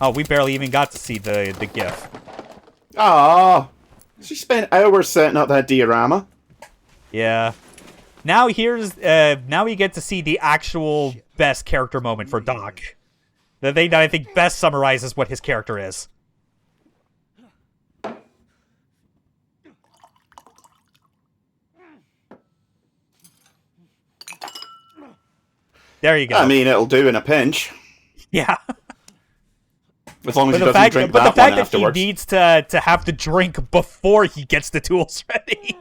Oh, we barely even got to see the GIF. Ah, she spent hours setting up that diorama. Yeah. Now now we get to see the actual best character moment for Doc. The thing that I think best summarizes what his character is. There you go. I mean, it'll do in a pinch. Yeah. As long as he doesn't drink that one afterwards. But the fact that he needs to have the drink before he gets the tools ready.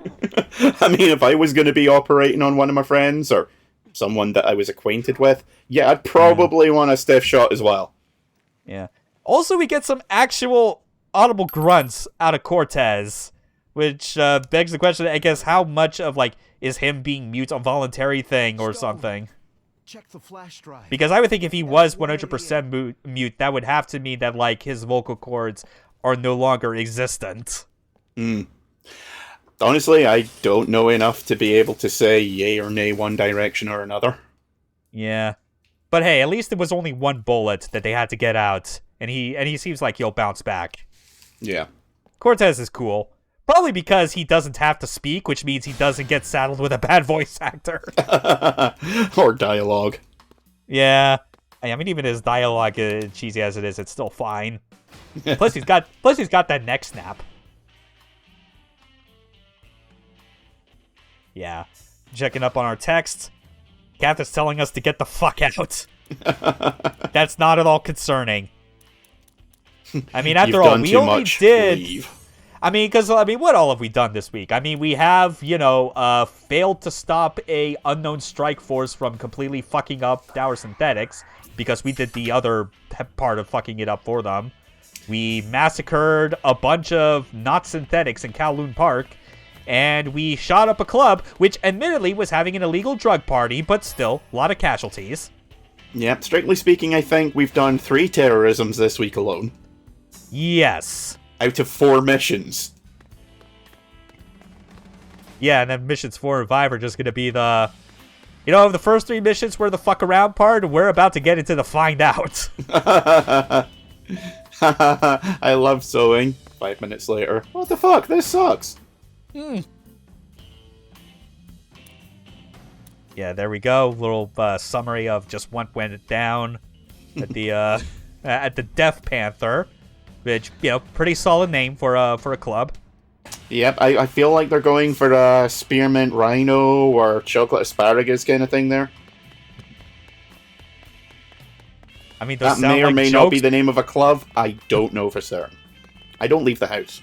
I mean, if I was going to be operating on one of my friends or someone that I was acquainted with, yeah, I'd probably want a stiff shot as well. Yeah. Also, we get some actual audible grunts out of Cortez, which begs the question, I guess, how much of, like, is him being mute a voluntary thing or something? Check the flash drive. Because I would think if he was 100% mute, that would have to mean that, like, his vocal cords are no longer existent. Honestly, I don't know enough to be able to say yay or nay one direction or another. Yeah. But hey, at least it was only one bullet that they had to get out, and he seems like he'll bounce back. Yeah. Cortez is cool. Probably because he doesn't have to speak, which means he doesn't get saddled with a bad voice actor. Or dialogue. Yeah. I mean, even his dialogue, cheesy as it is, it's still fine. Plus, he's got that neck snap. Yeah. Checking up on our text. Kath is telling us to get the fuck out. That's not at all concerning. I mean, after all, we only did... Leave. I mean, because, what all have we done this week? I mean, we have, failed to stop a unknown strike force from completely fucking up Dower Synthetics, because we did the other part of fucking it up for them. We massacred a bunch of not synthetics in Kowloon Park, and we shot up a club, which admittedly was having an illegal drug party, but still, a lot of casualties. Yep, strictly speaking, I think we've done 3 terrorisms this week alone. Yes. Out of 4 missions. Yeah, and then missions 4 and 5 are just going to be the... the first 3 missions were the fuck around part, and we're about to get into the find out. I love sewing. 5 minutes later. What the fuck? This sucks. Yeah, there we go. Little summary of just what went down at the at the Death Panther. Which, pretty solid name for a club. Yep, I feel like they're going for a spearmint rhino or chocolate asparagus kind of thing there. I mean, those that may or like may jokes. Not be the name of a club. I don't know for certain. I don't leave the house.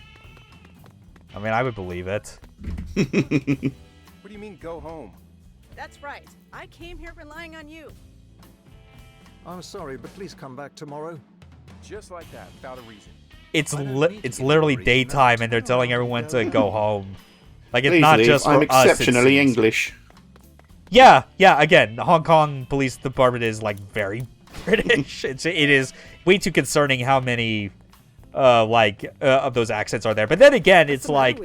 I mean, I would believe it. What do you mean, go home? That's right. I came here relying on you. I'm sorry, but please come back tomorrow. Just like that, without a reason. It's literally daytime, and they're telling everyone to go home. Like, it's Please not leave. just for I'm us. exceptionally English. Yeah. Again, the Hong Kong Police Department is like very British. it is way too concerning how many of those accents are there. But then again, it's like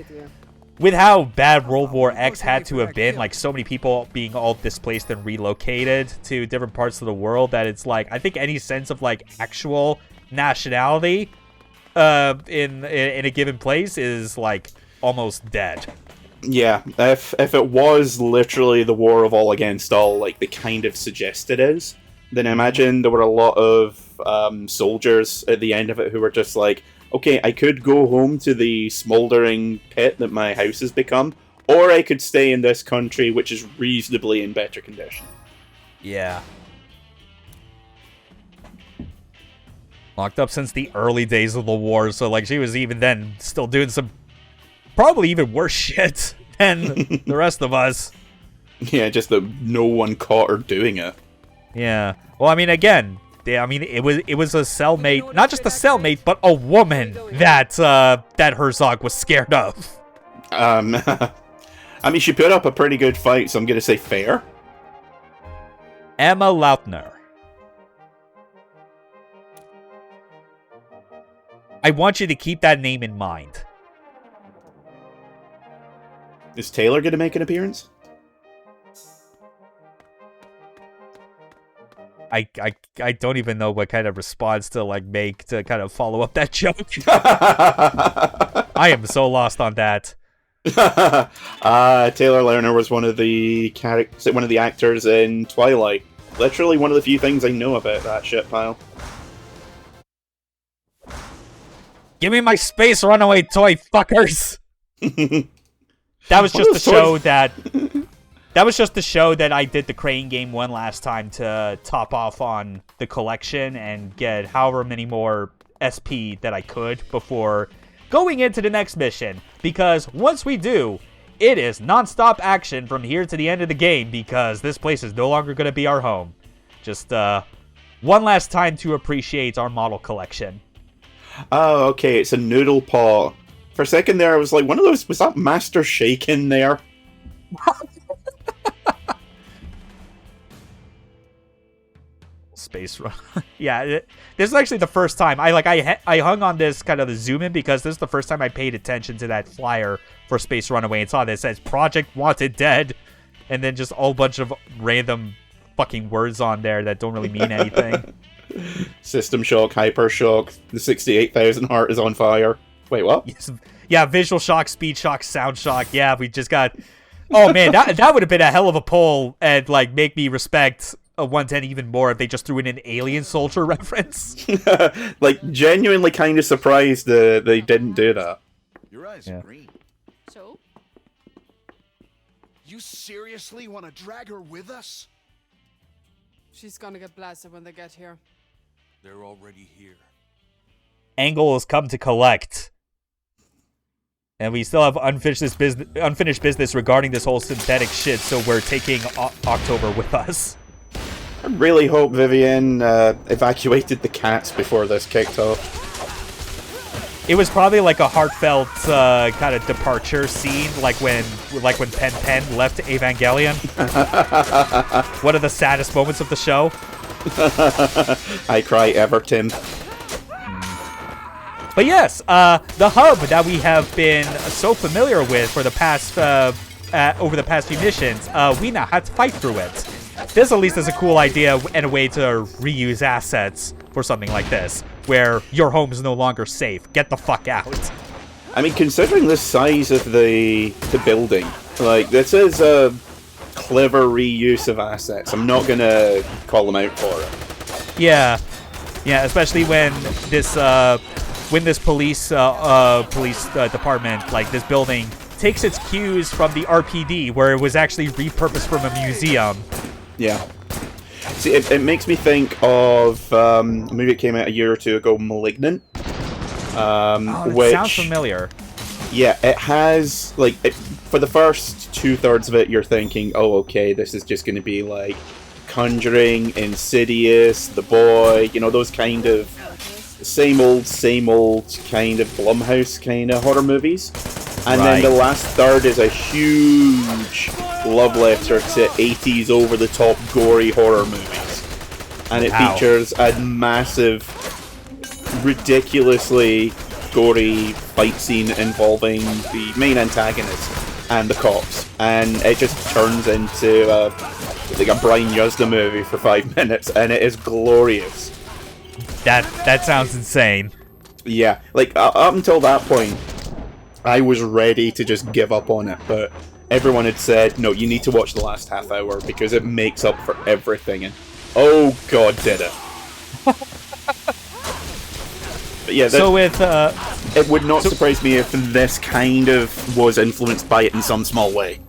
with how bad World War X had to have been, like so many people being all displaced and relocated to different parts of the world, that it's like I think any sense of like actual nationality in a given place is like almost dead. Yeah, if it was literally the war of all against all, like they kind of suggest it is, then imagine there were a lot of soldiers at the end of it who were just like, okay, I could go home to the smoldering pit that my house has become, or I could stay in this country, which is reasonably in better condition. Yeah. Locked up since the early days of the war, so like she was even then still doing some probably even worse shit than the rest of us. Yeah, just that no one caught her doing it. Yeah. Well, I mean, again, it was a cellmate, not just a cellmate, but a woman that Herzog was scared of. I mean, she put up a pretty good fight, so I'm gonna say fair. Emma Lautner. I want you to keep that name in mind. Is Taylor gonna make an appearance? I don't even know what kind of response to like make to kind of follow up that joke. I am so lost on that. Taylor Lerner was one of the actors in Twilight. Literally one of the few things I know about that shit pile. Give me my space runaway toy, fuckers. That was just to show that. That was just to show that I did the crane game one last time to top off on the collection and get however many more SP that I could before going into the next mission. Because once we do, it is non-stop action from here to the end of the game because this place is no longer going to be our home. Just one last time to appreciate our model collection. Oh, okay, it's a noodle paw. For a second there, I was like, one of those, was that Master Shake in there? Space Run. Yeah, this is actually the first time I hung on this kind of the zoom in because this is the first time I paid attention to that flyer for Space Runaway and saw that it says Project Wanted Dead, and then just a whole bunch of random fucking words on there that don't really mean anything. System shock, hyper shock, the 68,000 heart is on fire. Wait, what? Yes, yeah, visual shock, speed shock, sound shock. Yeah, we just got. Oh man, that would have been a hell of a poll and like make me respect a 110 even more if they just threw in an Alien Soldier reference. Like genuinely kind of surprised they didn't do that. Your eyes are green. So? You seriously want to drag her with us? She's gonna get blasted when they get here. They're already here. Engel has come to collect. And we still have unfinished business regarding this whole synthetic shit, so we're taking October with us. I really hope Vivienne evacuated the cats before this kicked off. It was probably like a heartfelt kind of departure scene, like when Pen left Evangelion. One of the saddest moments of the show. I cry Everton. But yes, the hub that we have been so familiar with for the past over the past few missions, we now have to fight through it. This at least is a cool idea and a way to reuse assets for something like this, where your home is no longer safe. Get the fuck out. I mean, considering the size of the building, like, this is a clever reuse of assets. I'm not gonna call them out for it. Yeah, especially when this police department, like this building, takes its cues from the RPD, where it was actually repurposed from a museum. Yeah. See, it makes me think of a movie that came out a year or two ago, Malignant. It sounds familiar. Yeah, it has, like, for the first 2/3 of it, you're thinking, oh, okay, this is just going to be, like, Conjuring, Insidious, The Boy, you know, those kind of same old kind of Blumhouse kind of horror movies. And then the last third is a huge love letter to 80s over-the-top gory horror movies. And it features a massive, ridiculously gory fight scene involving the main antagonist and the cops. And it just turns into like a Brian Yuzna movie for 5 minutes, and it is glorious. That sounds insane. Yeah, like, up until that point, I was ready to just give up on it, but everyone had said, no, you need to watch the last half hour because it makes up for everything, and oh god, did it. But yeah, so with it would not surprise me if this kind of was influenced by it in some small way.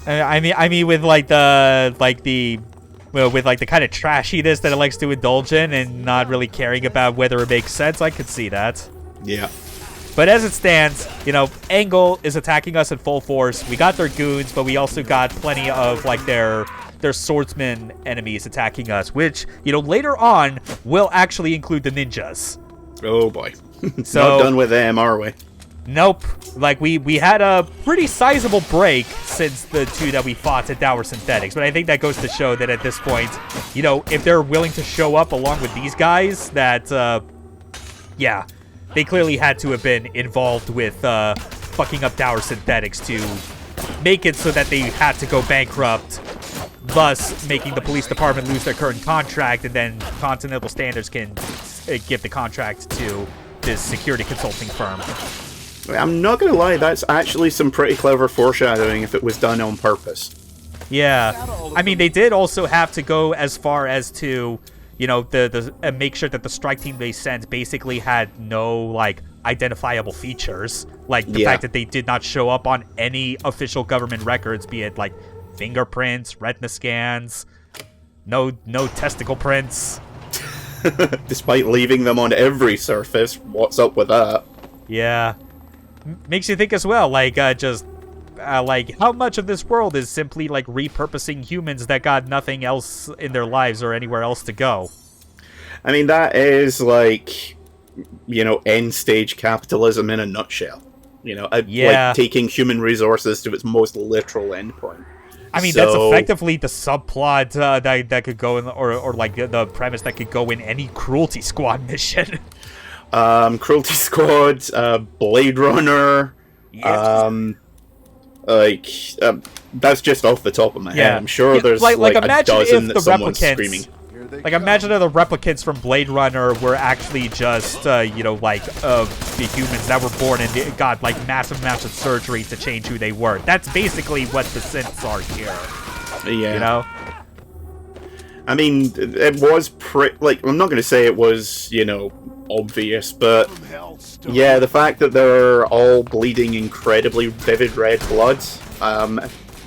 I mean with like the kind of trashiness that it likes to indulge in and not really caring about whether it makes sense, I could see that. Yeah. But as it stands, you know, Engel is attacking us in full force. We got their goons, but we also got plenty of like their swordsman enemies attacking us, which, you know, later on will actually include the ninjas. Oh boy. So, not done with them, are we? Nope. Like, we had a pretty sizable break since the two that we fought at Dower Synthetics, but I think that goes to show that at this point, you know, if they're willing to show up along with these guys, that, yeah, they clearly had to have been involved with fucking up Dower Synthetics to make it so that they had to go bankrupt thus making the police department lose their current contract, and then Continental Standards can give the contract to this security consulting firm. I'm not going to lie, that's actually some pretty clever foreshadowing if it was done on purpose. Yeah. I mean, they did also have to go as far as to, you know, make sure that the strike team they sent basically had no, like, identifiable features. Like, the fact that they did not show up on any official government records, be it, like, fingerprints, retina scans, no testicle prints. Despite leaving them on every surface, what's up with that? Yeah. Makes you think as well, like, like, how much of this world is simply, like, repurposing humans that got nothing else in their lives or anywhere else to go? I mean, that is, like, you know, end-stage capitalism in a nutshell. You know, like, taking human resources to its most literal endpoint. I mean, that's effectively the subplot that could go in, or like, the premise that could go in any Cruelty Squad mission. Cruelty Squad, Blade Runner, that's just off the top of my head. I'm sure there's like a dozen that someone's screaming. Like, imagine if the replicants from Blade Runner were actually just, you know, like, the humans that were born and got, like, massive amounts of surgery to change who they were. That's basically what the synths are here. Yeah. You know? I mean, it was like, I'm not going to say it was, you know, obvious, but yeah, the fact that they're all bleeding incredibly vivid red blood,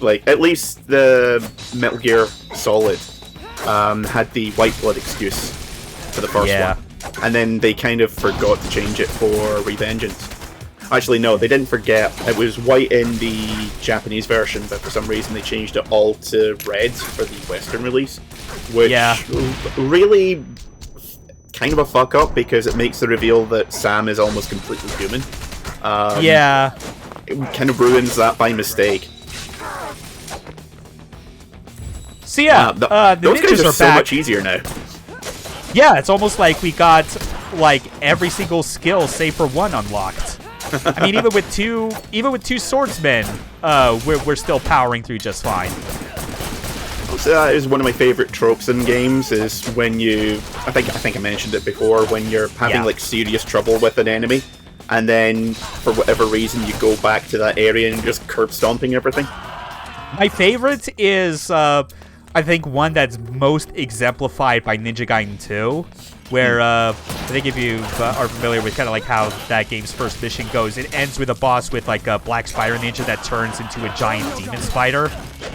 like, at least the Metal Gear Solid had the white blood excuse for the first one. And then they kind of forgot to change it for Revengeance. Actually, no, they didn't forget. It was white in the Japanese version, but for some reason they changed it all to red for the Western release. Which really kind of a fuck up, because it makes the reveal that Sam is almost completely human. It kind of ruins that by mistake. So yeah, the those ninjas guys are so back. much easier now. Yeah, it's almost like we got, like, every single skill save for one unlocked. I mean, even with two swordsmen, we're still powering through just fine. So that is one of my favorite tropes in games, is when you, I think I mentioned it before, when you're having like serious trouble with an enemy, and then for whatever reason you go back to that area and just curb stomping everything. My favorite is, I think, one that's most exemplified by Ninja Gaiden 2, where, I think if you are familiar with kind of like how that game's first mission goes, it ends with a boss with like a black spider ninja that turns into a giant demon spider.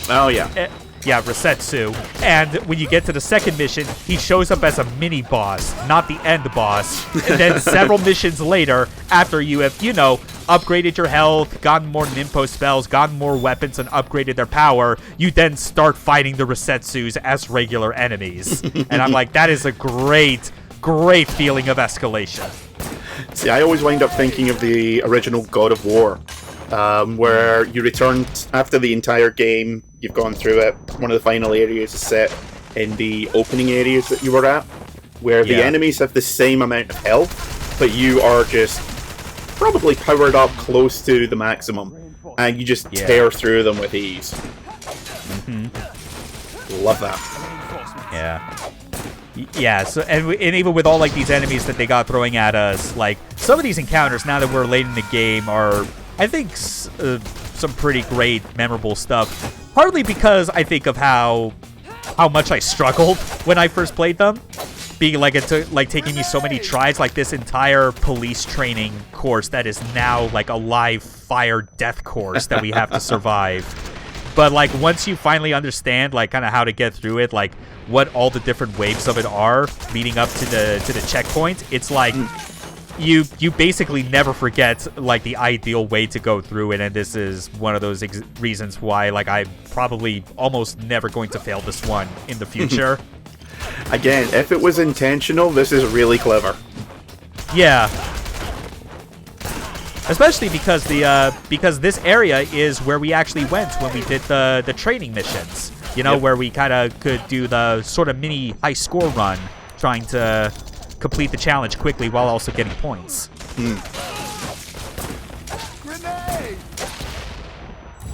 Oh, yeah. Yeah, Resetsu. And when you get to the second mission, he shows up as a mini-boss, not the end boss. And then several missions later, after you have, you know, upgraded your health, gotten more Ninpo spells, gotten more weapons, and upgraded their power, you then start fighting the Resetsus as regular enemies. And I'm like, that is a great, great feeling of escalation. See, I always wind up thinking of the original God of War, where you return after the entire game, you've gone through it. One of the final areas is set in the opening areas that you were at, where the enemies have the same amount of health, but you are just probably powered up close to the maximum, and you just tear through them with ease. Love that. Yeah, so and even with all like these enemies that they got throwing at us, like some of these encounters now that we're late in the game are, I think, some pretty great, memorable stuff. Partly because I think of how much I struggled when I first played them, being like it took like taking me so many tries, like this entire police training course that is now like a live fire death course that we have to survive. But like once you finally understand like kind of how to get through it, like what all the different waves of it are leading up to the checkpoint, it's like you basically never forget like the ideal way to go through it, and this is one of those reasons why like I'm probably almost never going to fail this one in the future. Again, if it was intentional, this is really clever. Yeah. Especially because because this area is where we actually went when we did the training missions. You know, where we kind of could do the sort of mini high score run, trying to complete the challenge quickly while also getting points.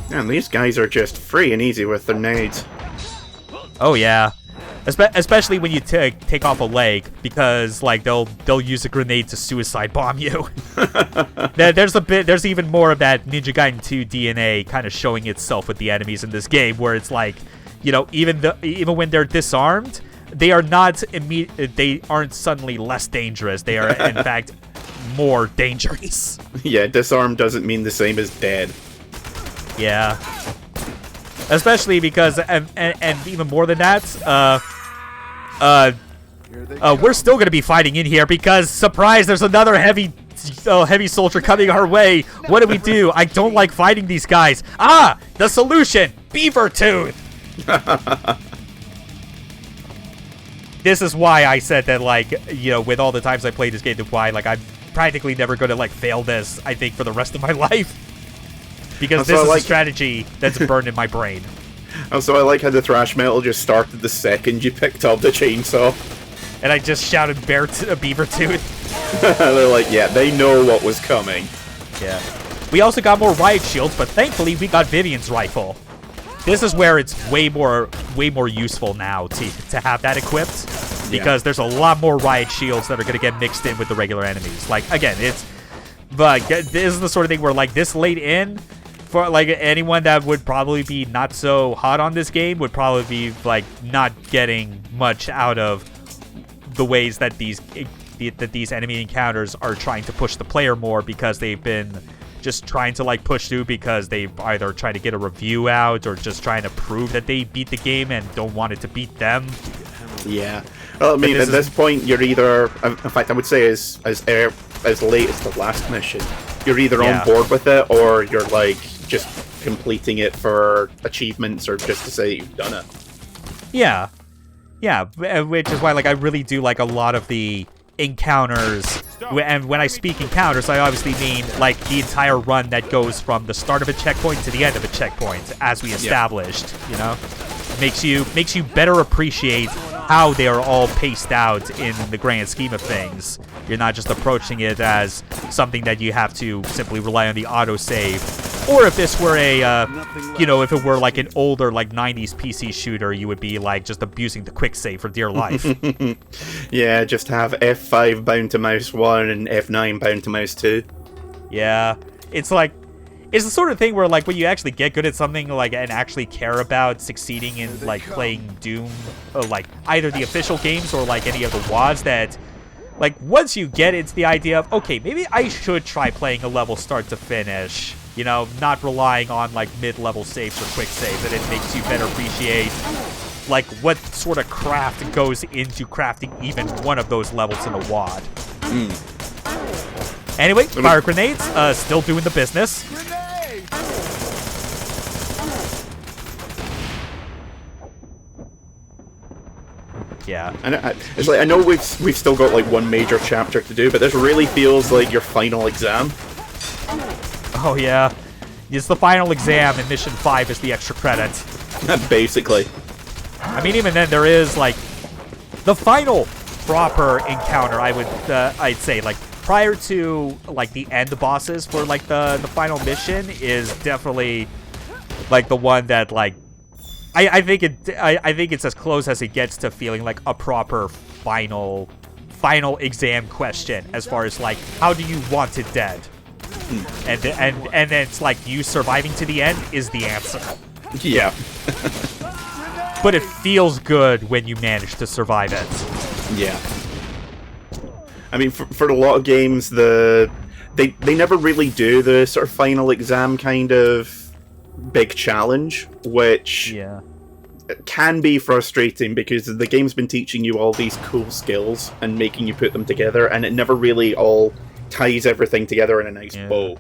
And these guys are just free and easy with their nades. Oh yeah, especially when you take off a leg, because like they'll use a grenade to suicide bomb you. There's even more of that Ninja Gaiden 2 DNA kind of showing itself with the enemies in this game, where it's like, you know, even when they're disarmed, they are not they aren't suddenly less dangerous. They are in fact more dangerous. Yeah, disarmed doesn't mean the same as dead. Yeah. Especially because, and even more than that, we're still going to be fighting in here because, surprise, there's another heavy soldier coming our way. What do we do? I don't like fighting these guys. Ah, the solution, beaver tooth. This is why I said that, like, you know, with all the times I played this game, why, like, I'm practically never going to, like, fail this, I think, for the rest of my life. Because this is a strategy that's burned in my brain. Also, I like how the thrash metal just started the second you picked up the chainsaw. And I just shouted beaver tooth. They're like, yeah, they know what was coming. Yeah. We also got more riot shields, but thankfully we got Vivienne's rifle. This is where it's way more useful now to have that equipped. Because there's a lot more riot shields that are going to get mixed in with the regular enemies. Like, again, this is the sort of thing where, like, this late in, for like anyone that would probably be not so hot on this game would probably be like not getting much out of the ways that these enemy encounters are trying to push the player more, because they've been just trying to like push through because they either trying to get a review out or just trying to prove that they beat the game and don't want it to beat them. Yeah. Well, I mean, at this point, you're either, in fact, I would say as late as the last mission, you're either on board with it or you're like just completing it for achievements or just to say you've done it. Yeah. Yeah, which is why, like, I really do like a lot of the encounters. And when I speak encounters, I obviously mean like the entire run that goes from the start of a checkpoint to the end of a checkpoint, as we established. You know, makes you better appreciate how they are all paced out in the grand scheme of things. You're not just approaching it as something that you have to simply rely on the autosave. Or if this were a, you know, if it were like an older, like 90s PC shooter, you would be like just abusing the quick save for dear life. Yeah, just have F5 bound to mouse 1 and F9 bound to mouse 2. Yeah, it's like, it's the sort of thing where like when you actually get good at something like and actually care about succeeding in like playing Doom, like either the official games or like any of the WADs, that like once you get into the idea of, okay, maybe I should try playing a level start to finish, you know, not relying on like mid-level saves or quick saves, and it makes you better appreciate like what sort of craft goes into crafting even one of those levels in a WAD. Anyway, fire grenades, still doing the business. Yeah. And it's like, I know we've still got like one major chapter to do, but this really feels like your final exam. Oh yeah, it's the final exam, and mission 5 is the extra credit. Basically. I mean, even then, there is like the final proper encounter. I'd say like prior to like the end bosses for like the final mission is definitely like the one that like I think it's as close as it gets to feeling like a proper final exam question, as far as like how do you want it dead. And then it's like you surviving to the end is the answer. Yeah. But it feels good when you manage to survive it. Yeah. I mean, for a lot of games, they never really do the sort of final exam kind of big challenge, which can be frustrating because the game's been teaching you all these cool skills and making you put them together, and it never really all ties everything together in a nice bow.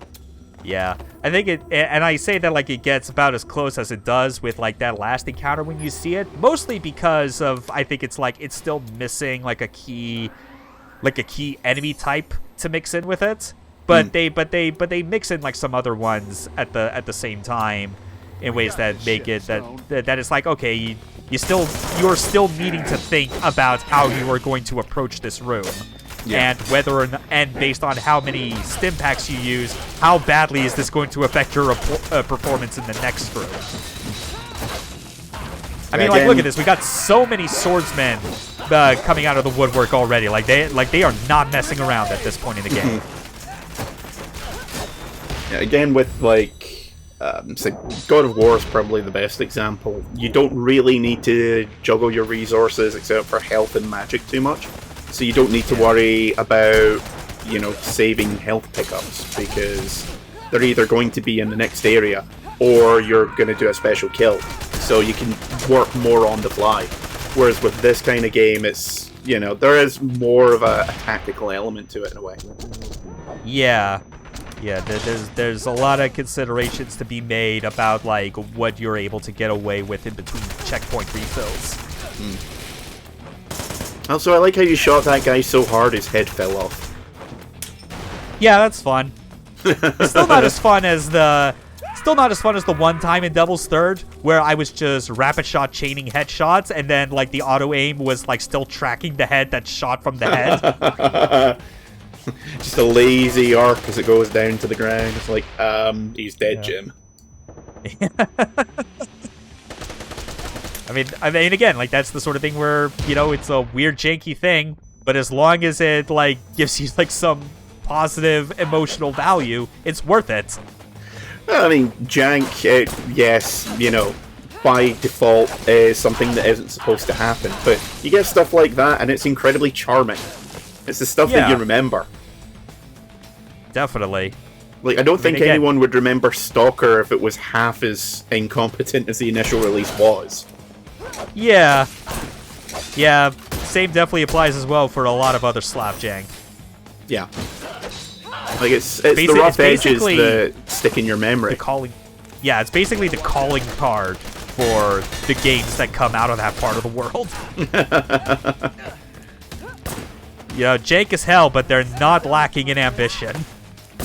Yeah, I think and I say that like it gets about as close as it does with like that last encounter when you see it, mostly because of, I think it's like it's still missing like a key enemy type to mix in with it, but they mix in like some other ones at the same time in ways that make it that it's like, okay, you're still needing to think about how you are going to approach this room. Yeah. And based on how many stim packs you use, how badly is this going to affect your performance in the next room? I mean, like, look at this. We got so many swordsmen coming out of the woodwork already. Like they are not messing around at this point in the game. Yeah, again, with like, say, God of War is probably the best example. You don't really need to juggle your resources except for health and magic too much. So you don't need to worry about, you know, saving health pickups because they're either going to be in the next area or you're going to do a special kill. So you can work more on the fly. Whereas with this kind of game, it's, you know, there is more of a tactical element to it in a way. Yeah. Yeah, there's a lot of considerations to be made about, like, what you're able to get away with in between checkpoint refills. Also, I like how you shot that guy so hard his head fell off. Yeah, that's fun. It's still not as fun as the one time in Devil's Third where I was just rapid shot chaining headshots and then, like, the auto aim was, like, still tracking the head that shot from the head. Just a lazy arc as it goes down to the ground. It's like, he's dead, Jim. I mean, again, like, that's the sort of thing where, you know, it's a weird, janky thing, but as long as it, like, gives you, like, some positive emotional value, it's worth it. Well, I mean, jank, yes, you know, by default is something that isn't supposed to happen, but you get stuff like that and it's incredibly charming. It's the stuff that you remember. Definitely. Like, I don't think anyone would remember Stalker if it was half as incompetent as the initial release was. Yeah. Yeah, same definitely applies as well for a lot of other slapjank. Yeah. Like, it's the rough edges that stick in your memory. Yeah, it's basically the calling card for the games that come out of that part of the world. You know, jank as hell, but they're not lacking in ambition.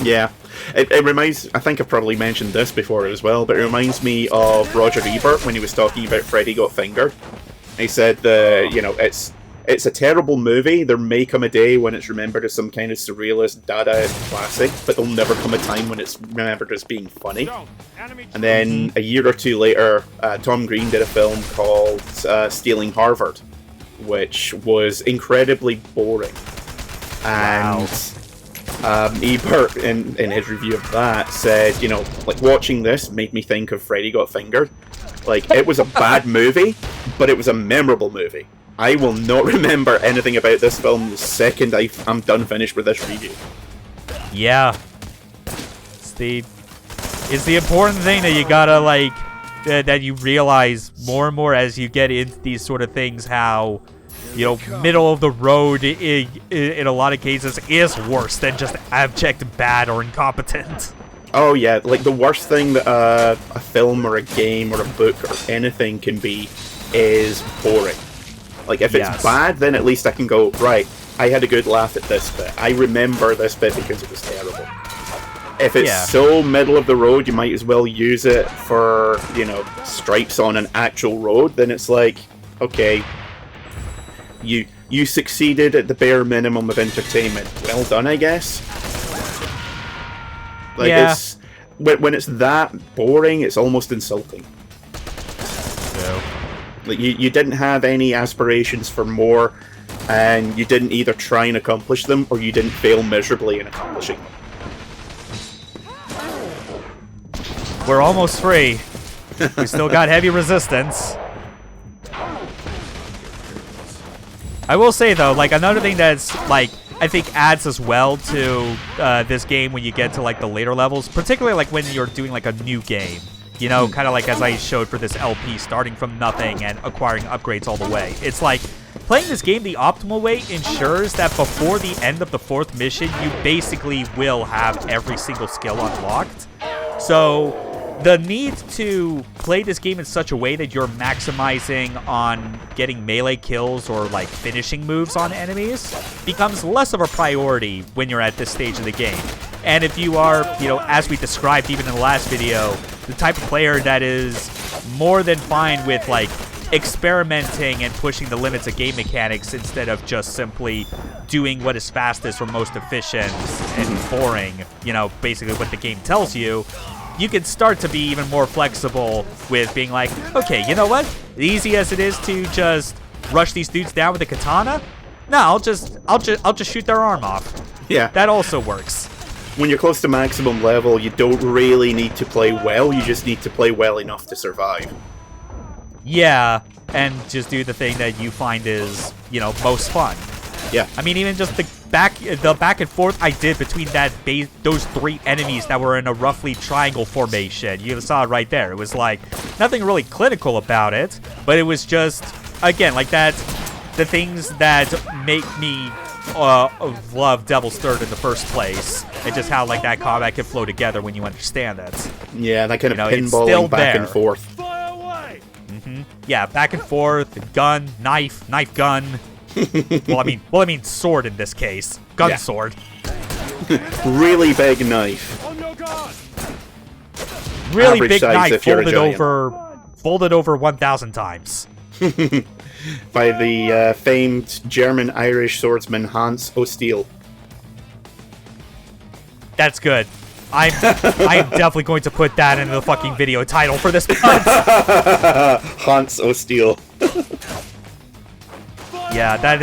Yeah. It reminds... I think I've probably mentioned this before as well, but it reminds me of Roger Ebert when he was talking about Freddy Got Fingered. He said, you know, it's a terrible movie. There may come a day when it's remembered as some kind of surrealist, Dadaist classic, but there'll never come a time when it's remembered as being funny. And then a year or two later, Tom Green did a film called Stealing Harvard, which was incredibly boring. And Ebert, in his review of that, said, you know, like, watching this made me think of Freddy Got Fingered. Like, it was a bad movie, but it was a memorable movie. I will not remember anything about this film the second I'm done finished with this review. Yeah. It's the important thing that you gotta, like, that you realize more and more as you get into these sort of things, how, you know, middle of the road in a lot of cases is worse than just abject bad or incompetent. Oh yeah, like, the worst thing that a film or a game or a book or anything can be is boring. Like, if it's bad, then at least I can go, right, I had a good laugh at this bit. I remember this bit because it was terrible. If it's so middle of the road, you might as well use it for, you know, stripes on an actual road, then it's like, okay, you succeeded at the bare minimum of entertainment. Well done, I guess. Like, it's... When it's that boring, it's almost insulting. So... Like, you didn't have any aspirations for more, and you didn't either try and accomplish them, or you didn't fail miserably in accomplishing them. We're almost free. We still got heavy resistance. I will say, though, like, another thing that's, like, I think adds as well to this game when you get to, like, the later levels, particularly, like, when you're doing, like, a new game. You know, kind of like as I showed for this LP, starting from nothing and acquiring upgrades all the way. It's like, playing this game the optimal way ensures that before the end of the 4th mission, you basically will have every single skill unlocked. So, the need to play this game in such a way that you're maximizing on getting melee kills or, like, finishing moves on enemies becomes less of a priority when you're at this stage of the game. And if you are, you know, as we described even in the last video, the type of player that is more than fine with, like, experimenting and pushing the limits of game mechanics instead of just simply doing what is fastest or most efficient and boring, you know, basically what the game tells you, you can start to be even more flexible with being like, okay, you know what? As easy as it is to just rush these dudes down with a katana, no, I'll just shoot their arm off. Yeah. That also works. When you're close to maximum level, you don't really need to play well, you just need to play well enough to survive. Yeah, and just do the thing that you find is, most fun. Yeah. I mean, even just the back and forth I did between those three enemies that were in a roughly triangle formation. You saw it right there. It was like nothing really clinical about it, but it was just, again, like that, the things that make me love Devil's Third in the first place, and just how like that combat can flow together when you understand it. Yeah, that kind of it's still pinballing back there. and forth. Yeah, back and forth, gun, knife, gun. well, I mean, sword in this case, gun, Yeah. sword. Really big knife. Really Average big size knife, if you're a giant. folded over 1,000 times. By the famed German-Irish swordsman Hans O'Steele. That's good. I'm definitely going to put that into the fucking video title for this month. Hans O'Steele. Yeah, that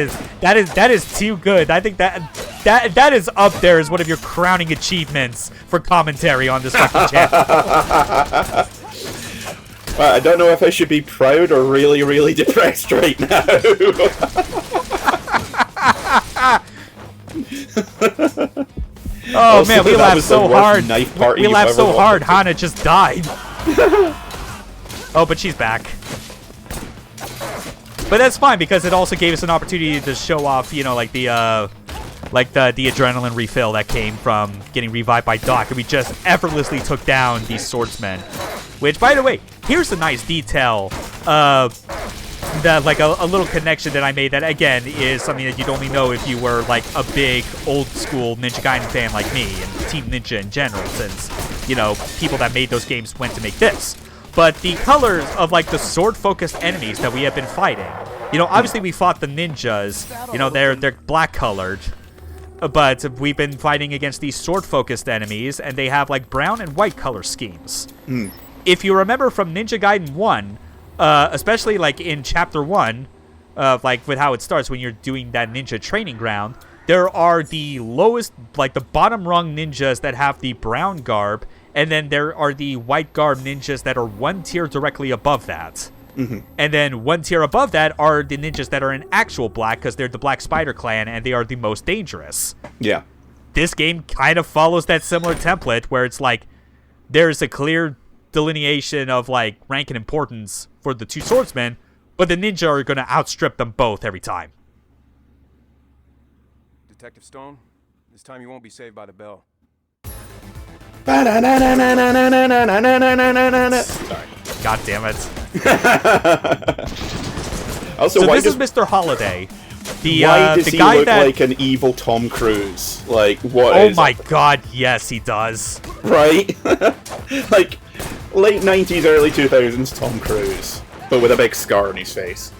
is too good. I think that is up there as one of your crowning achievements for commentary on this fucking channel. I don't know if I should be proud or really, really depressed right now. Oh Also, man, we that laughed was the so worst hard. knife party We you've laughed ever so walked hard. into. Hana just died. Oh, but she's back. But that's fine because it also gave us an opportunity to show off, like the adrenaline refill that came from getting revived by Doc, and we just effortlessly took down these swordsmen. Which, by the way, here's a nice detail. That like a little connection that I made that again is something that you'd only know if you were like a big old school Ninja Gaiden fan like me and Team Ninja in general, since people that made those games went to make this. But the colors of like the sword focused enemies that we have been fighting, obviously we fought the ninjas, they're black colored, but we've been fighting against these sword focused enemies and they have like brown and white color schemes. If you remember from Ninja Gaiden 1, especially like in chapter 1, like with how it starts when you're doing that ninja training ground, there are the lowest, like the bottom rung ninjas that have the brown garb, and then there are the white garb ninjas that are one tier directly above that. And then one tier above that are the ninjas that are in actual black, because they're the Black Spider Clan and they are the most dangerous. Yeah. This game kind of follows that similar template where it's like there's a clear delineation of like rank and importance for the two swordsmen, but the ninja are going to outstrip them both every time. Detective Stone, this time you won't be saved by the bell. Sorry. God damn it. Also, So why this does, is Mr. Holiday. why does The he guy look that... like an evil Tom Cruise? Like, what Oh is my it? god, yes he does. Right? Like, late 90s, early 2000s Tom Cruise. But with a big scar on his face.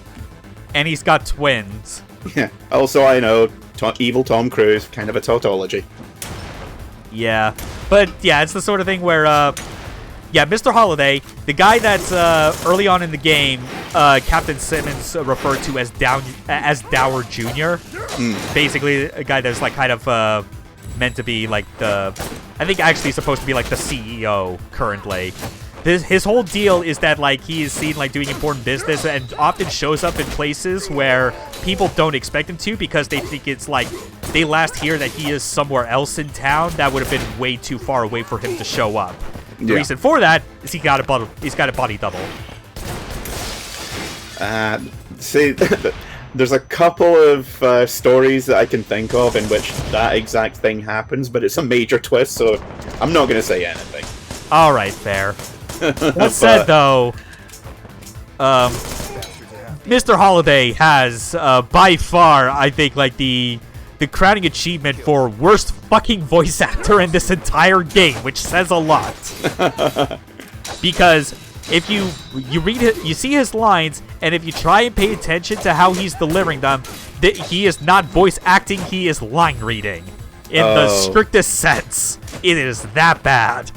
And he's got twins. Yeah. Also, I know, evil Tom Cruise, kind of a tautology. Yeah. But yeah, it's the sort of thing where, yeah, Mr. Holiday, the guy that's early on in the game, Captain Simmons referred to as Dower Jr. Basically, a guy that's like kind of meant to be like I think actually supposed to be like the CEO currently. His whole deal is that like he is seen like doing important business and often shows up in places where people don't expect him to because they think it's like they last hear that he is somewhere else in town that would have been way too far away for him to show up. The reason for that is he's got a body double. See, there's a couple of stories that I can think of in which that exact thing happens, but it's a major twist, so I'm not going to say anything. All right, fair. That said, though, Mr. Holiday has by far, I think, like the crowning achievement for worst fucking voice actor in this entire game, which says a lot. Because if you read it, you see his lines, and if you try and pay attention to how he's delivering them, he is not voice acting, he is line reading. In the strictest sense. It is that bad.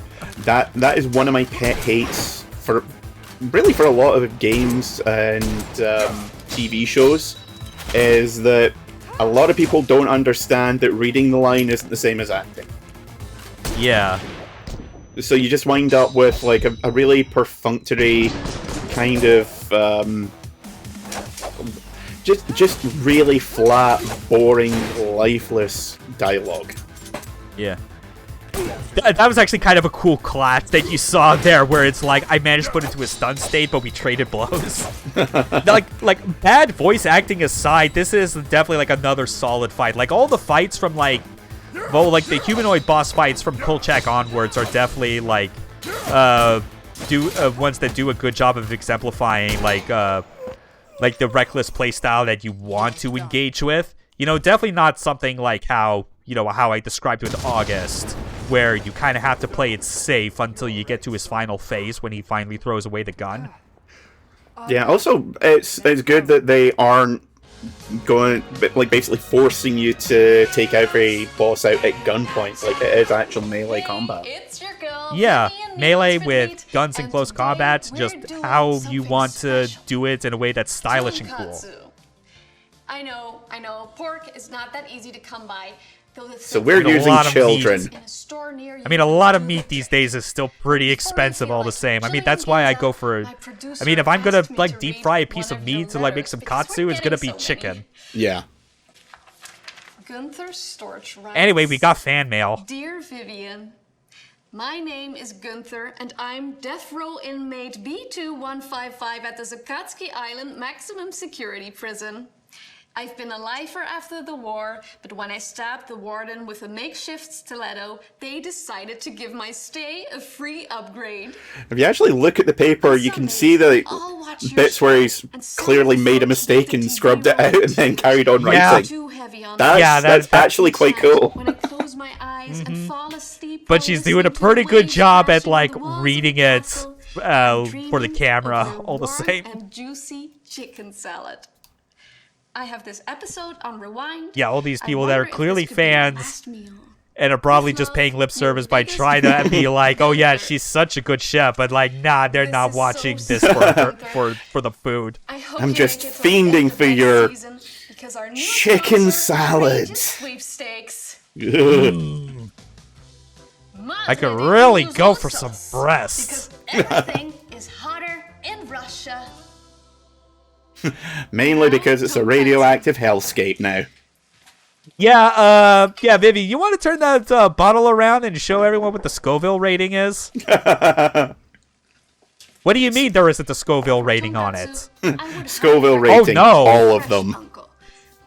that is one of my pet hates for a lot of games and TV shows, is that a lot of people don't understand that reading the line isn't the same as acting. Yeah. So you just wind up with like a really perfunctory kind of just really flat, boring, lifeless dialogue. Yeah. That was actually kind of a cool clash that you saw there, where it's like, I managed to put it to a stun state, but we traded blows. like bad voice acting aside, this is definitely like another solid fight. Like all the fights from like the humanoid boss fights from Kolchak onwards are definitely like ones that do a good job of exemplifying like the reckless playstyle that you want to engage with. You know, definitely not something like how I described with August, where you kind of have to play it safe until you get to his final phase when he finally throws away the gun. Yeah, also, it's good that they aren't going, like, basically forcing you to take every boss out at gunpoint, like it is actual melee combat. Yeah, melee with guns in close combat, just how you want to do it in a way that's stylish and cool. I know, pork is not that easy to come by. So we're using children. I mean, a lot of meat these days is still pretty expensive all the same. I mean, that's why I go for... I mean, if I'm gonna, like, deep fry a piece of meat to, like, make some katsu, it's gonna be chicken. Yeah. Anyway, we got fan mail. Dear Vivienne, my name is Gunther, and I'm death row inmate B2155 at the Zakatsky Island Maximum Security Prison. I've been a lifer after the war, but when I stabbed the warden with a makeshift stiletto, they decided to give my stay a free upgrade. If you actually look at the paper, you can see the bits where he's clearly made a mistake and scrubbed it out and then carried on writing. That's actually quite cool. When I close my eyes and fall asleep, But she's doing a pretty good job at, like, reading it for the camera all the same. And juicy chicken salad. I have this episode on Rewind. Yeah, all these people that are clearly fans and are probably just paying lip service by trying to be like, oh yeah, she's such a good chef, but like, nah, they're not watching this for the food. I'm just fiending for your chicken salad. I could really go for some breasts. Everything is hotter in Russia. Mainly because it's a radioactive hellscape now. Yeah, Vivi, you want to turn that bottle around and show everyone what the Scoville rating is? What do you mean there isn't a Scoville rating on it? Scoville rating, oh, no. All of them.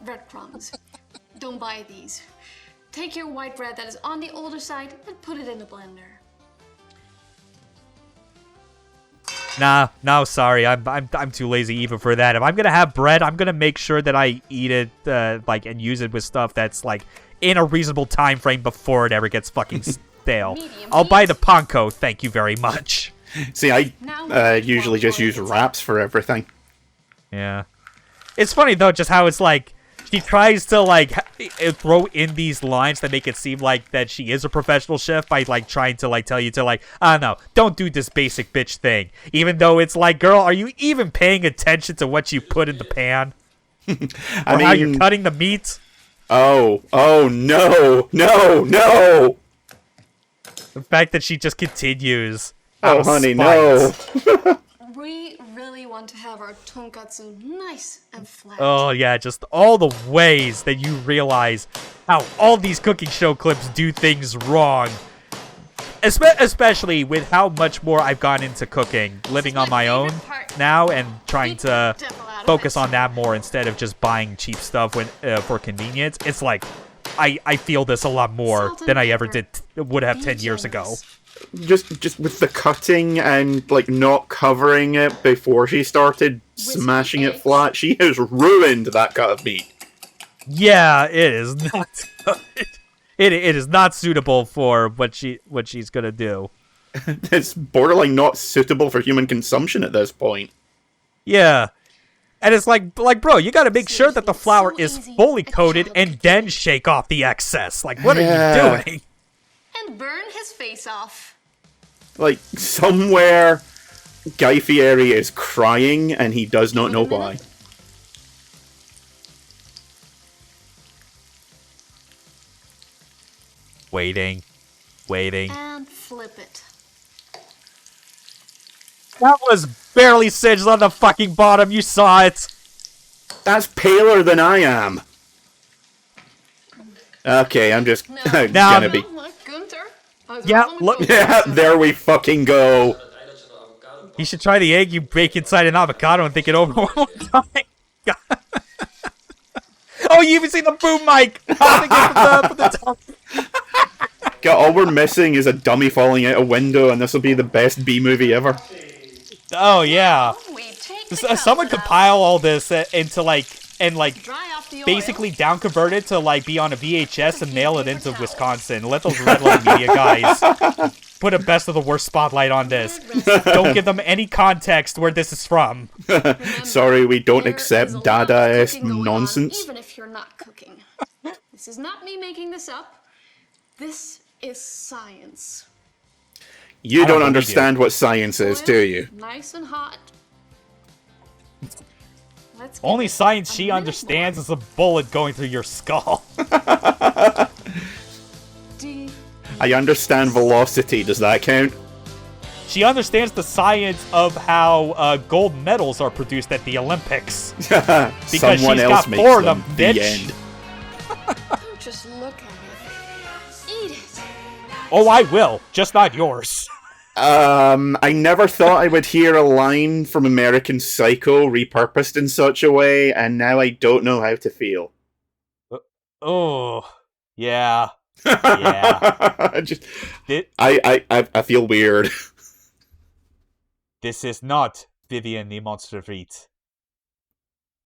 Breadcrumbs. Don't buy these. Take your white bread that is on the older side and put it in a blender. Nah, no, sorry, I'm too lazy even for that. If I'm gonna have bread, I'm gonna make sure that I eat it, like, and use it with stuff that's like in a reasonable time frame before it ever gets fucking stale. I'll buy the panko, thank you very much. See, I usually just use wraps for everything. Yeah, it's funny though, just how it's like she tries to like throw in these lines that make it seem like that she is a professional chef by like trying to like tell you to like, no, don't do this basic bitch thing. Even though it's like, girl, are you even paying attention to what you put in the pan? Or how you're cutting the meat? Oh, no. The fact that she just continues. Oh, honey, no. We really want to have our tonkatsu nice and flat. Oh, yeah, just all the ways that you realize how all these cooking show clips do things wrong. Especially with how much more I've gone into cooking, living on my own now, and trying to focus on that more instead of just buying cheap stuff for convenience. It's like, I feel this a lot more than I ever would have 10 years ago. Just with the cutting and like not covering it before she started smashing it flat, she has ruined that cut of meat. Yeah, it is not good. It is not suitable for what she's gonna do. It's borderline not suitable for human consumption at this point. Yeah. And it's like, bro, you gotta make sure that the flour is fully coated and then shake off the excess. Like, what are you doing? And burn his face off. Like, somewhere Guy Fieri is crying and he does not know why. Waiting. And flip it. That was barely singed on the fucking bottom. You saw it. That's paler than I am. Okay, I'm just gonna be. Look, Gunther. Yeah, look. Yeah, there we fucking go. You should try the egg you bake inside an avocado and think it over one more time. Oh, you even see the boom mic. God, all we're missing is a dummy falling out a window, and this will be the best B movie ever. Oh yeah. Someone could compile all this into Dry off the oil. basically down convert it to be on a VHS and mail it into Wisconsin. Let those red light media guys put a best of the worst spotlight on this. Don't give them any context where this is from. Sorry, we don't There accept is a lot of Dadaist cooking going on, nonsense. even if you're not cooking. This is not me making this up. This is science. You don't don't believe understand what science is, Oil, do you? Nice and hot. Let's give Only it science a she minute understands is a bullet going through your skull. more. I understand velocity, does that count? She understands the science of how gold medals are produced at the Olympics. Someone she's else got makes 4 of them. them, The bitch. end. Don't just look at it. Eat it. Oh, I will. Just not yours. I never thought I would hear a line from American Psycho repurposed in such a way, and now I don't know how to feel. Oh, yeah. Yeah. I feel weird. This is not Vivienne the Monster Feet.